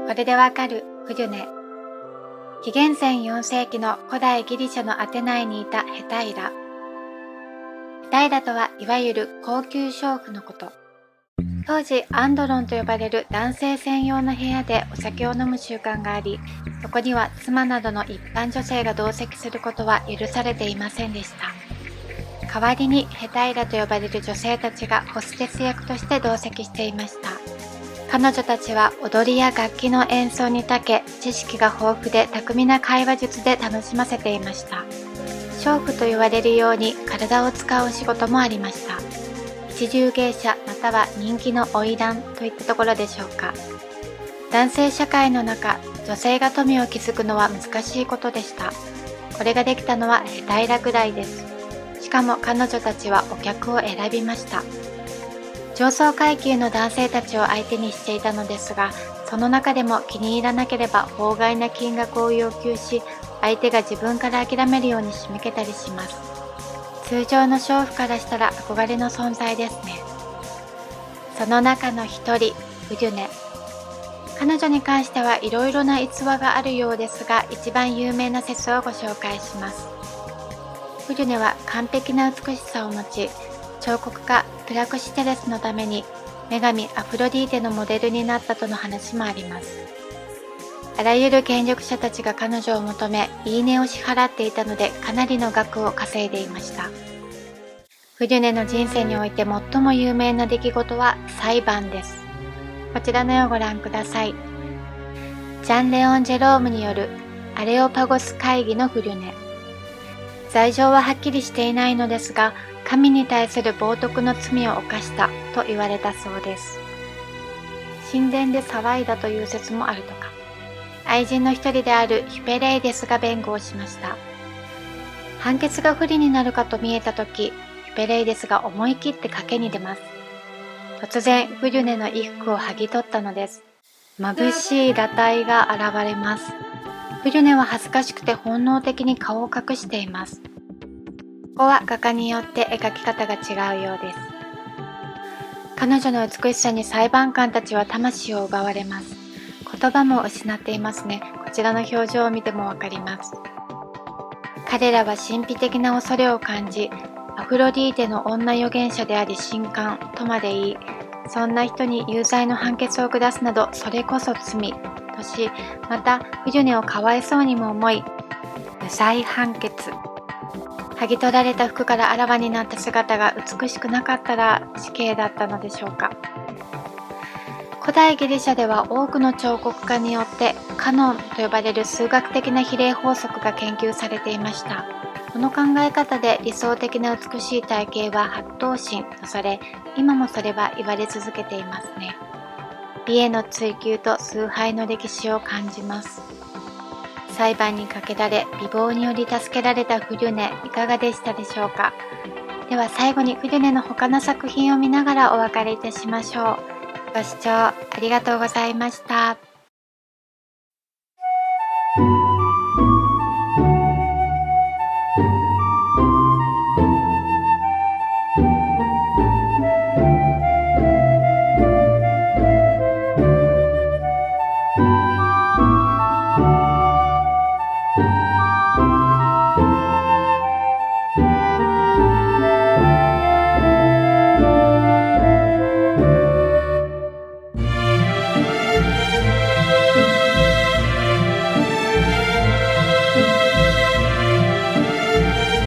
これでわかるフリュネ。紀元前4世紀の古代ギリシャのアテナイにいたヘタイラ。ヘタイラとはいわゆる高級娼婦のこと。当時アンドロンと呼ばれる男性専用の部屋でお酒を飲む習慣があり、そこには妻などの一般女性が同席することは許されていませんでした。代わりにヘタイラと呼ばれる女性たちがホステス役として同席していました。彼女たちは踊りや楽器の演奏に長け、知識が豊富で巧みな会話術で楽しませていました。娼婦と言われるように体を使うお仕事もありました。一流芸者または人気の花魁といったところでしょうか。男性社会の中、女性が富を築くのは難しいことでした。これができたのはヘタイラぐらいです。しかも彼女たちはお客を選びました。上層階級の男性たちを相手にしていたのですが、その中でも気に入らなければ法外な金額を要求し、相手が自分から諦めるように仕向けたりします。通常の娼婦からしたら憧れの存在ですね。その中の一人、フリュネ。彼女に関してはいろいろな逸話があるようですが、一番有名な説をご紹介します。フリュネは完璧な美しさを持ち、彫刻家プラクシテレスのために女神アフロディーテのモデルになったとの話もあります。あらゆる権力者たちが彼女を求め、いいねを支払っていたのでかなりの額を稼いでいました。フリュネの人生において最も有名な出来事は裁判です。こちらの絵をご覧ください。ジャン・レオン・ジェロームによるアレオパゴス会議のフリュネ。罪状ははっきりしていないのですが、神に対する冒涜の罪を犯したと言われたそうです。神殿で騒いだという説もあるとか。愛人の一人であるヒペレイデスが弁護をしました。判決が不利になるかと見えたとき、ヒペレイデスが思い切って賭けに出ます。突然、フリュネの衣服を剥ぎ取ったのです。眩しい裸体が現れます。フリュネは恥ずかしくて本能的に顔を隠しています。ここは画家によって描き方が違うようです。彼女の美しさに裁判官たちは魂を奪われます。言葉も失っていますね。こちらの表情を見てもわかります。彼らは神秘的な恐れを感じ、アフロディーテの女預言者であり神官とまで言い、そんな人に有罪の判決を下すなどそれこそ罪とし、またフリュネをかわいそうにも思い、無罪判決。剥ぎ取られた服からあらわになった姿が美しくなかったら死刑だったのでしょうか。古代ギリシャでは多くの彫刻家によってカノンと呼ばれる数学的な比例法則が研究されていました。この考え方で理想的な美しい体型は八頭身とされ、今もそれは言われ続けていますね。美への追求と崇拝の歴史を感じます。裁判にかけられ、美貌により助けられたフリュネ、いかがでしたでしょうか。では最後にフリュネの他の作品を見ながらお別れいたしましょう。ご視聴ありがとうございました。